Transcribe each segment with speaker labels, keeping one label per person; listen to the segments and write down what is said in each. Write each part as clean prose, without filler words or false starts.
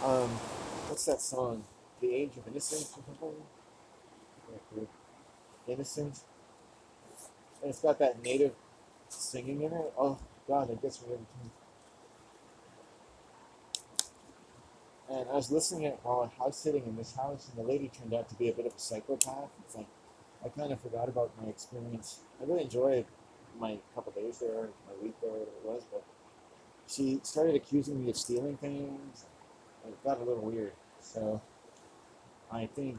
Speaker 1: Um, what's that song? The Age of Innocence or something? Innocent. And it's got that native singing in it. Oh God, it gets me every time. And I was listening to it while I was house sitting in this house, and the lady turned out to be a bit of a psychopath. It's like I kind of forgot about my experience. I really enjoyed my couple days there, my week there, whatever it was, but she started accusing me of stealing things. It got a little weird. So I think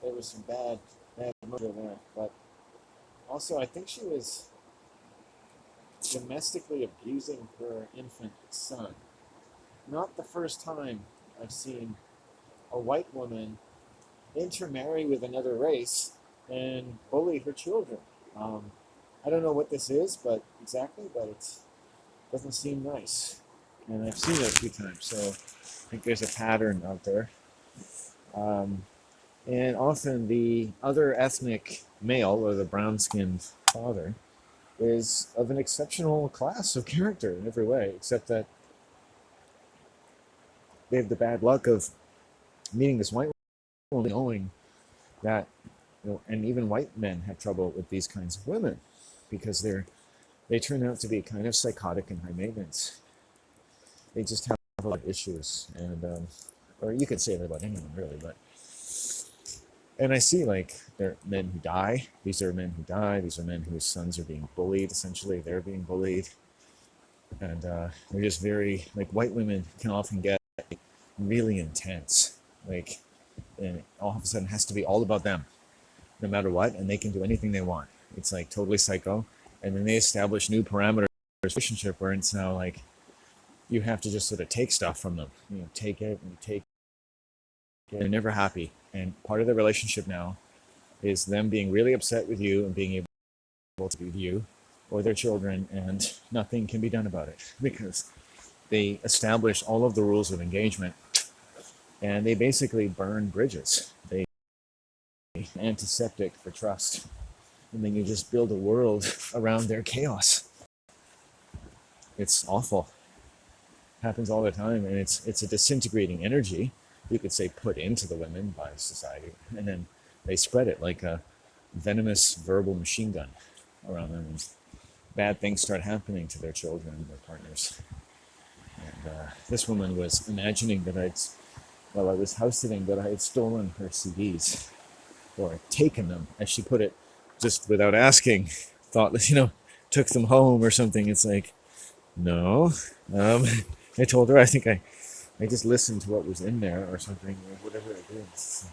Speaker 1: there was some bad motive there. But also, I think she was domestically abusing her infant son. Not the first time I've seen a white woman intermarry with another race and bully her children. Um, I don't know what this is, but exactly, but it doesn't seem nice. And I've seen it a few times, so I think there's a pattern out there. Um, and often the other ethnic male, or the brown skinned father, is of an exceptional class of character in every way, except that they have the bad luck of meeting this white woman, knowing that, and even white men have trouble with these kinds of women because they turn out to be kind of psychotic and high maintenance. They just have a lot of issues, and or you could say that about anyone really, but and I see like there are men who die. These are men who die. These are men whose sons are being bullied. Essentially, they're being bullied, and they're just very like white women can often get really intense, like, and all of a sudden it has to be all about them, no matter what, and they can do anything they want. It's like totally psycho, and then they establish new parameters relationship where it's now like you have to just sort of take stuff from them. Take it and take it. They're never happy, and part of the relationship now is them being really upset with you and being able to be with you or their children, and nothing can be done about it because they establish all of the rules of engagement, and they basically burn bridges. They antiseptic for trust, and then you just build a world around their chaos. It's awful. Happens all the time, and it's a disintegrating energy. You could say put into the women by society, and then they spread it like a venomous verbal machine gun around them, and bad things start happening to their children and their partners. And this woman was imagining that while I was house sitting, that I had stolen her CDs or taken them, as she put it, just without asking. Thoughtless, took them home or something. It's like, no. Um, I told her I just listened to what was in there or something, or whatever it is.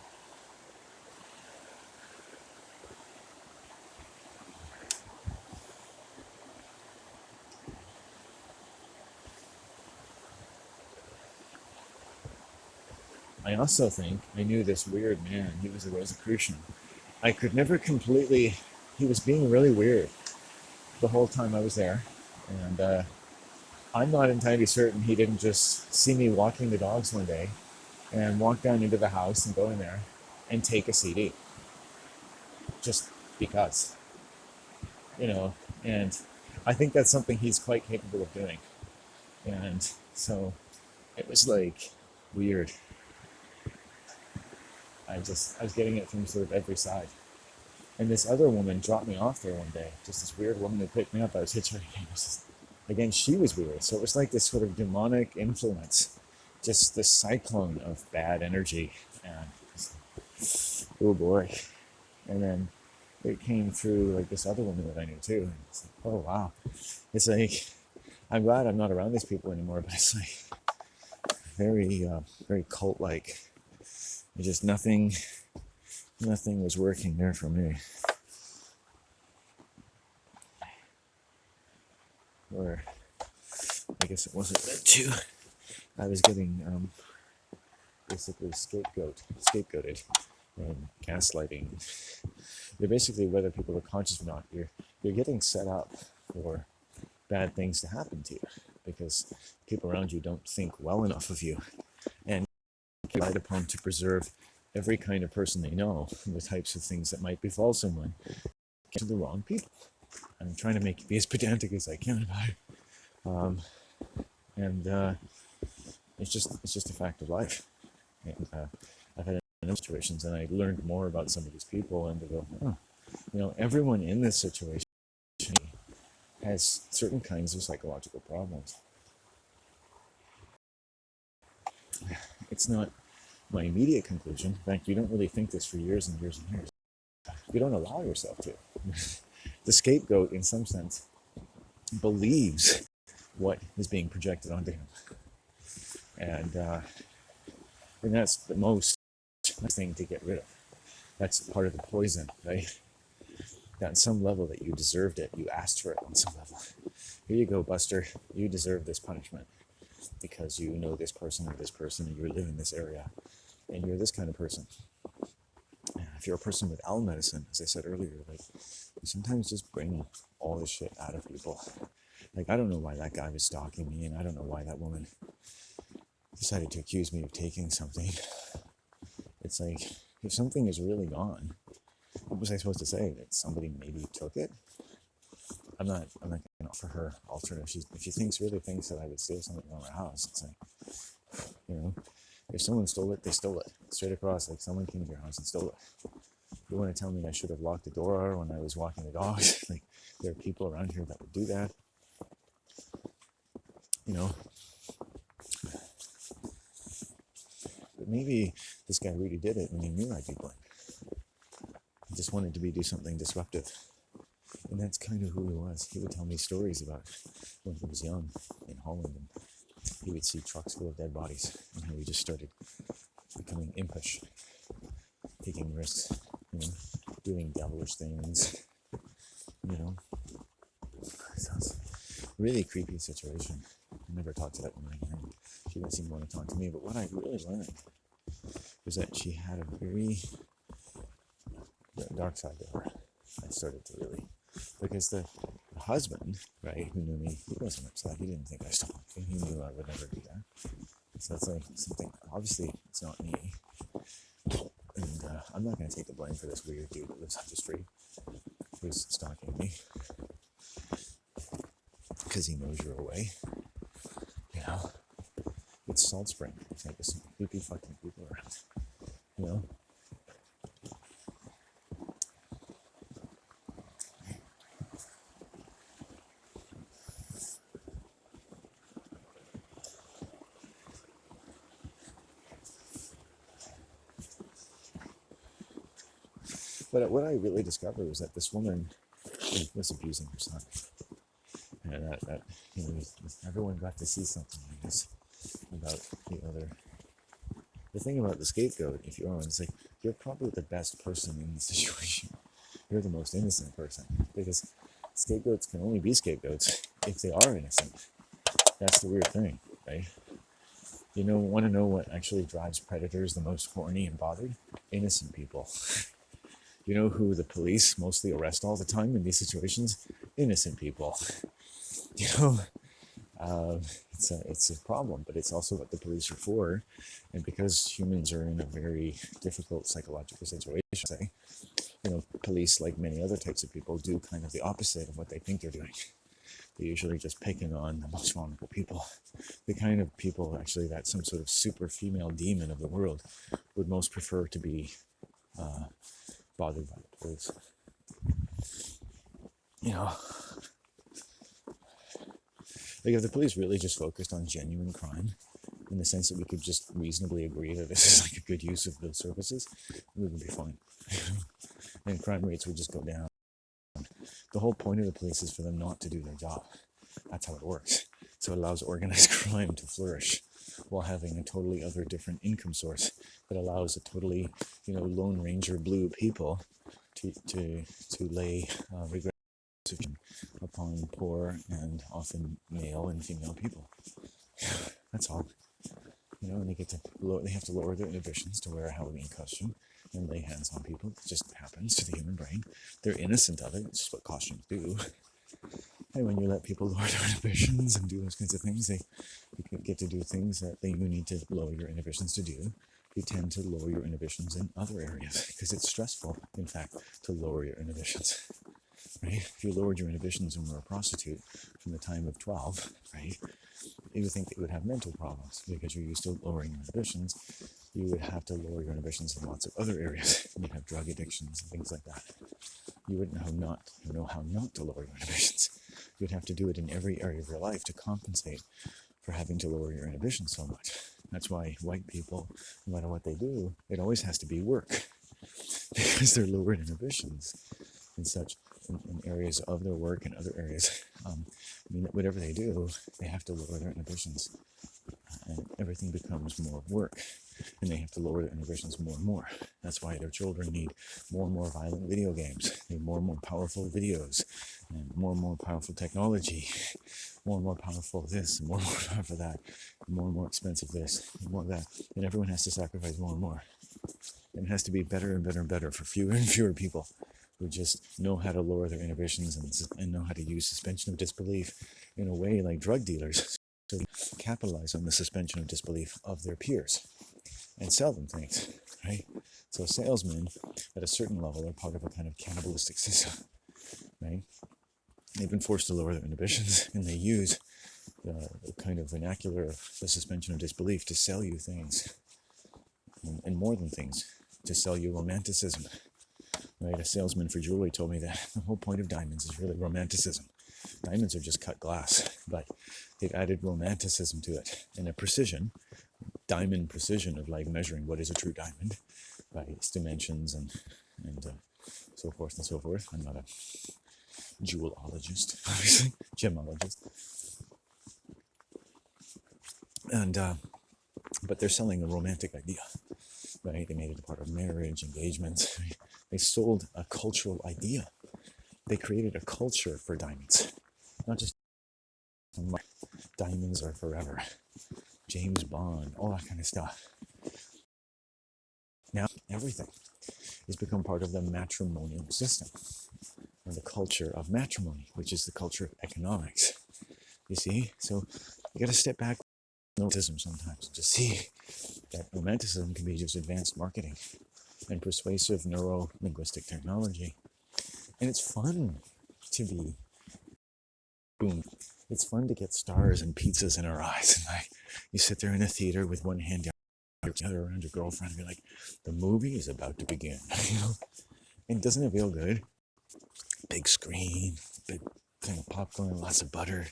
Speaker 1: I also think I knew this weird man. He was a Rosicrucian. I could never completely. He was being really weird the whole time I was there, and I'm not entirely certain he didn't just see me walking the dogs one day and walk down into the house and go in there and take a CD just because, you know. And I think that's something he's quite capable of doing. And so it was like weird. I was getting it from sort of every side. And this other woman dropped me off there one day. Just this weird woman who picked me up. I was hitchhiking. Again, she was weird. So it was like this sort of demonic influence, just this cyclone of bad energy. And oh boy. And then it came through like this other woman that I knew too. And it's like, oh wow. It's like, I'm glad I'm not around these people anymore, but it's like very cult like. Just nothing was working there for me. Or I guess it wasn't meant to. I was getting basically scapegoated, and gaslighting. You're basically, whether people are conscious or not, you're getting set up for bad things to happen to you because people around you don't think well enough of you, and relied upon to preserve every kind of person they know, the types of things that might befall someone, to the wrong people. I'm trying to be as pedantic as I can about it. And it's just a fact of life. And I've had situations, and I learned more about some of these people, and to go, oh, everyone in this situation has certain kinds of psychological problems. It's not my immediate conclusion. In fact, you don't really think this for years and years and years. You don't allow yourself to. The scapegoat, in some sense, believes what is being projected onto him. And that's the most thing to get rid of. That's part of the poison, right? That on some level that you deserved it. You asked for it on some level. Here you go, Buster. You deserve this punishment because you know this person or this person, and you live in this area, and you're this kind of person. If you're a person with owl medicine, as I said earlier, like, you sometimes just bring all this shit out of people. Like, I don't know why that guy was stalking me, and I don't know why that woman decided to accuse me of taking something. It's like, if something is really gone, what was I supposed to say? That somebody maybe took it? I'm not going to offer her alternative. If she really thinks that I would steal something from her house, it's like, if someone stole it, they stole it. Straight across, like someone came to your house and stole it. You want to tell me I should have locked the door when I was walking the dogs? Like, there are people around here that would do that. But maybe this guy really did it when he knew I'd be blamed. He just wanted to do something disruptive. And that's kind of who he was. He would tell me stories about when he was young in Holland, and he would see trucks full of dead bodies, and how he just started becoming impish, taking risks, doing devilish things, So it's a really creepy situation. I never talked to that woman again. She didn't seem to want to talk to me, but what I really learned was that she had a very dark side to her. I started to really, because the husband, right, who knew me, he wasn't upset. He didn't think I stole anything. He knew I would never do that. So it's like something, obviously it's not me. And I'm not going to take the blame for this weird dude that lives up the street who's stalking me, because he knows you're away. It's Salt Spring. It's like some creepy fucking people around. But what I really discovered was that this woman was abusing her son. And that everyone got to see something like this about the other. The thing about the scapegoat, if you are, it's like, you're probably the best person in the situation. You're the most innocent person, because scapegoats can only be scapegoats if they are innocent. That's the weird thing, right? Want to know what actually drives predators the most horny and bothered? Innocent people. You know who the police mostly arrest all the time in these situations? Innocent people. It's a problem, but it's also what the police are for. And because humans are in a very difficult psychological situation, police, like many other types of people, do kind of the opposite of what they think they're doing. They're usually just picking on the most vulnerable people. The kind of people, actually, that some sort of super female demon of the world would most prefer to be bothered by the police. Like, if the police really just focused on genuine crime, in the sense that we could just reasonably agree that this is like a good use of those services, we would be fine. And crime rates would just go down. The whole point of the police is for them not to do their job. That's how it works. So it allows organized crime to flourish while having a totally other different income source that allows a totally, Lone Ranger blue people to lay regret upon poor and often male and female people. That's all. And they have to lower their inhibitions to wear a Halloween costume and lay hands on people. It just happens to the human brain. They're innocent of it. It's just what costumes do. And when you let people lower their inhibitions and do those kinds of things, they get to do things that you need to lower your inhibitions to do. You tend to lower your inhibitions in other areas because it's stressful, in fact, to lower your inhibitions. right? If you lowered your inhibitions and were a prostitute from the time of 12, right, you would think that you would have mental problems because you're used to lowering your inhibitions. You would have to lower your inhibitions in lots of other areas. You'd have drug addictions and things like that. You wouldn't know how not to lower your inhibitions. You'd have to do it in every area of your life to compensate for having to lower your inhibitions so much. That's why white people, no matter what they do, it always has to be work because they're lowered inhibitions in such in areas of their work and other areas. Whatever they do, they have to lower their inhibitions, and everything becomes more work, and they have to lower their inhibitions more and more. That's why their children need more and more violent video games, need more and more powerful videos, and more powerful technology, more and more powerful this, and more powerful that, and more expensive this, and more of that, and everyone has to sacrifice more and more. And it has to be better and better and better for fewer and fewer people who just know how to lower their inhibitions and know how to use suspension of disbelief in a way like drug dealers, so they capitalize on the suspension of disbelief of their peers and sell them things, right? So salesmen at a certain level are part of a kind of cannibalistic system, right? They've been forced to lower their inhibitions, and they use the kind of vernacular of the suspension of disbelief to sell you things, and more than things, to sell you romanticism. Right? A salesman for jewelry told me that the whole point of diamonds is really romanticism. Diamonds are just cut glass, but they've added romanticism to it, and a precision, diamond precision of like measuring what is a true diamond by its dimensions and so forth and so forth. I'm not a jewelologist, obviously, gemologist. And but they're selling a romantic idea, right? They made it a part of marriage, engagements. Right? They sold a cultural idea. They created a culture for diamonds, not just diamonds are forever, James Bond, all that kind of stuff. Now everything has become part of the matrimonial system, or the culture of matrimony, which is the culture of economics. You see, so you got to step back from romanticism sometimes to see that romanticism can be just advanced marketing and persuasive neuro-linguistic technology. And it's fun to be boom. It's fun to get stars and pizzas in our eyes. And like you sit there in the theater with one hand down the other around your girlfriend and be like, the movie is about to begin. You know? And doesn't it feel good? Big screen, big thing of popcorn, lots of butter,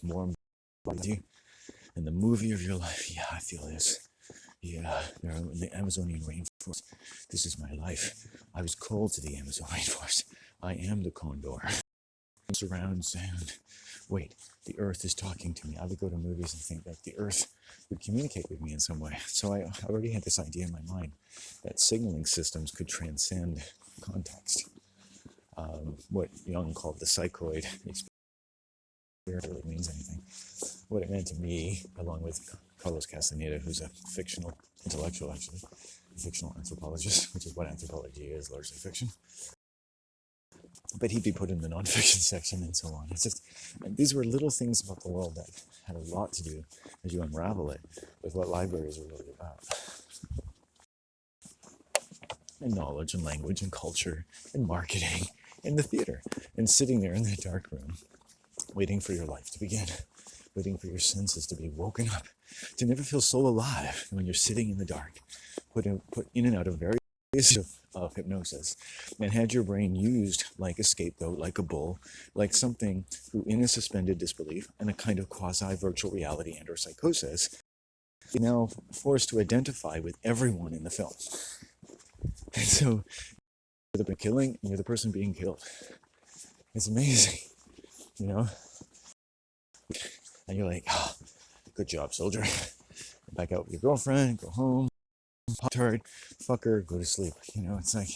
Speaker 1: warm body. And the movie of your life, yeah, I feel this. Yeah, they're in the Amazonian rainforest. This is my life. I was called to the Amazon rainforest. I am the condor. Surround sound. Wait, the earth is talking to me. I would go to movies and think that the earth would communicate with me in some way. So I already had this idea in my mind that signaling systems could transcend context. What Jung called the psychoid experience really means anything. What it meant to me, along with Carlos Castaneda, who's a fictional intellectual, actually, a fictional anthropologist, which is what anthropology is, largely fiction. But he'd be put in the nonfiction section and so on. It's just, and these were little things about the world that had a lot to do, as you unravel it, with what libraries are really about. And knowledge and language and culture and marketing and the theater. And sitting there in that dark room, waiting for your life to begin, waiting for your senses to be woken up, to never feel so alive when you're sitting in the dark, put in and out of various of hypnosis, and had your brain used like a scapegoat, like a bull, like something who in a suspended disbelief and a kind of quasi-virtual reality and or psychosis, is now forced to identify with everyone in the film. And so you're the killing and you're the person being killed. It's amazing, you know? And you're like, oh, good job, soldier. Back out with your girlfriend, go home, pop tart, fuck her, go to sleep. You know, it's like,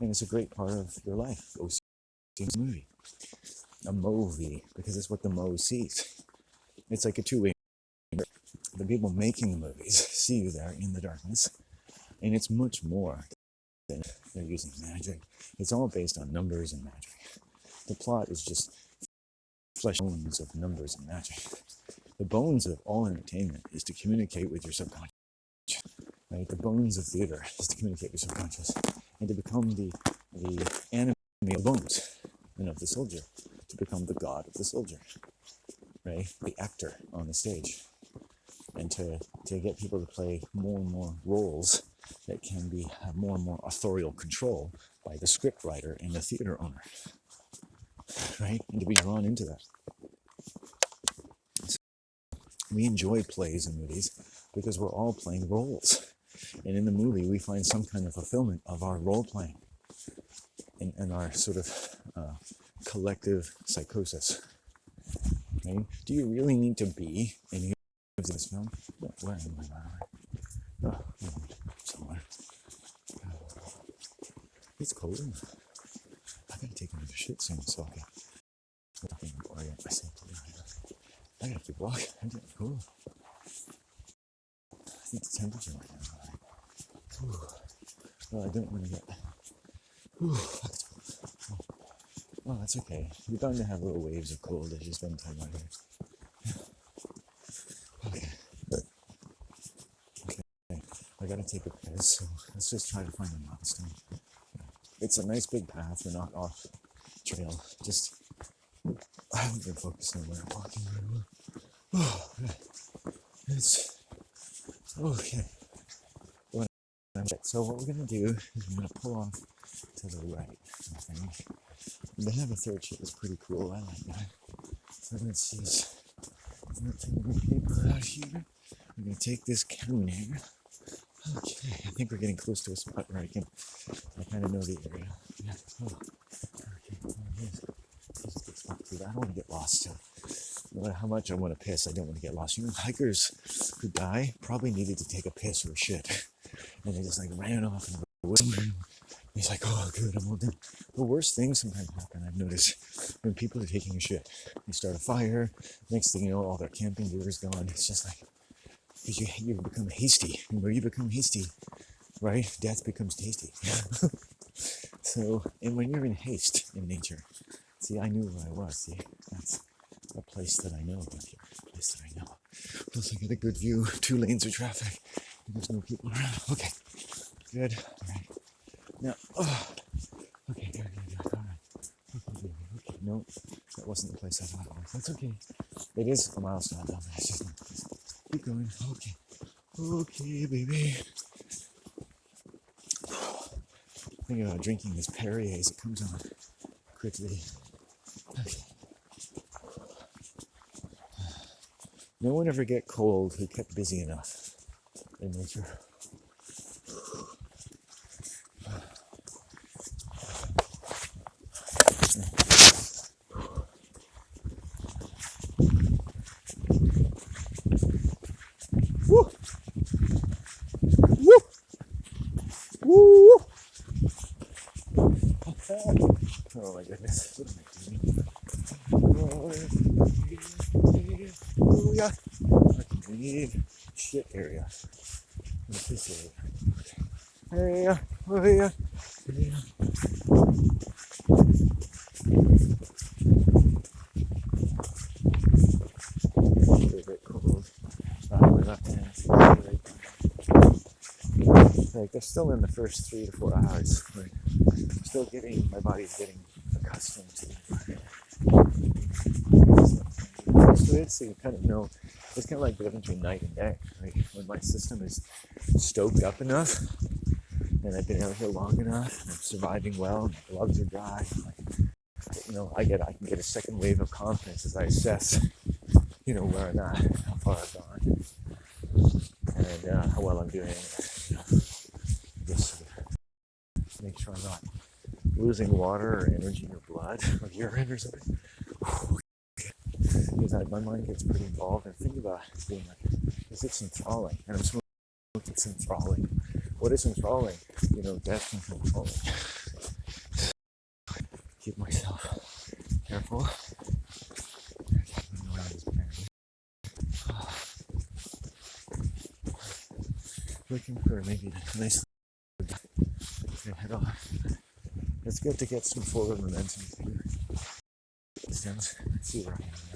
Speaker 1: and it's a great part of your life. Go see a movie. A movie, because it's what the Mo sees. It's like a two-way. The people making the movies see you there in the darkness, and it's much more than they're using magic. It's all based on numbers and magic. The plot is just flesh bones of numbers and magic. The bones of all entertainment is to communicate with your subconscious. Right? The bones of theater is to communicate with your subconscious and to become the animator the bones and of the soldier to become the god of the soldier, right? The actor on the stage. And to get people to play more and more roles that can have more and more authorial control by the script writer and the theater owner, right? And to be drawn into that. So we enjoy plays and movies because we're all playing roles. And in the movie, we find some kind of fulfillment of our role playing and our sort of collective psychosis. Right? Do you really need to be in this film? Where am I? Oh, somewhere. It's cold. I gotta take another shit soon, so I gotta keep walking. I'm getting cool. I think the temperature right now. Well, I don't want to get. Oh, that's okay. You're bound to have little waves of cold as you spend time out here. Okay. I gotta take a piss, so let's just try to find a milestone. It's a nice big path. We're not off trail. Just I haven't been focusing on where I'm walking very well. Oh, it's okay. So what we're gonna do is I'm gonna pull off to the right. I think the Never Third shit is pretty cool. I like that. So let's see. I'm gonna take the paper out here. I'm gonna take this cone here. Okay, I think we're getting close to a spot where I kind of know the area. Yeah. Oh. Okay. This is a good spot too. I don't want to get lost. So no matter how much I want to piss, I don't want to get lost. You know, hikers who die probably needed to take a piss or a shit, and they just like ran off and he's like, oh, good, I'm all done. The worst things sometimes happen, I've noticed, when people are taking a shit. They start a fire. Next thing you know, all their camping gear is gone. It's just like, because you become hasty. And when you become hasty, right, death becomes tasty. So, and when you're in haste in nature, see, I knew where I was. See, that's a place that I know. A place that I know. Plus, I get a good view. 2 lanes of traffic. There's no people around. Okay, good. All right. Now, okay, good. All right. Okay, baby. Okay, no, that wasn't the place I thought it was. That's okay. It is a milestone down there. It's just not this. Keep going. Okay. Okay, baby. Thinking about drinking this Perrier as it comes on quickly. Okay. No one ever get cold who kept busy enough in nature. Woo! Woo! Woo! Oh my goodness. Oh yeah. I need shit area. What's this area? Oh yeah. It's a bit cold. Like they're still in the first 3 to 4 hours. Like, I'm still my body's getting accustomed to it. So you kind of know, it's kind of like the difference between night and day. Like when my system is stoked up enough, and I've been out here long enough, and I'm surviving well, and my gloves are dry. Like, you know, I can get a second wave of confidence as I assess, you know, where I'm at, how far I've gone, and how well I'm doing. You know, just sort of make sure I'm not losing water or energy or blood or urine or something. Because my mind gets pretty involved, and think about it being like, is it enthralling? And I'm smoking, it's enthralling. What is enthralling? You know, death and control. Keep myself careful. Looking for maybe a nice head off. It's good to get some forward momentum. Let's see where I am.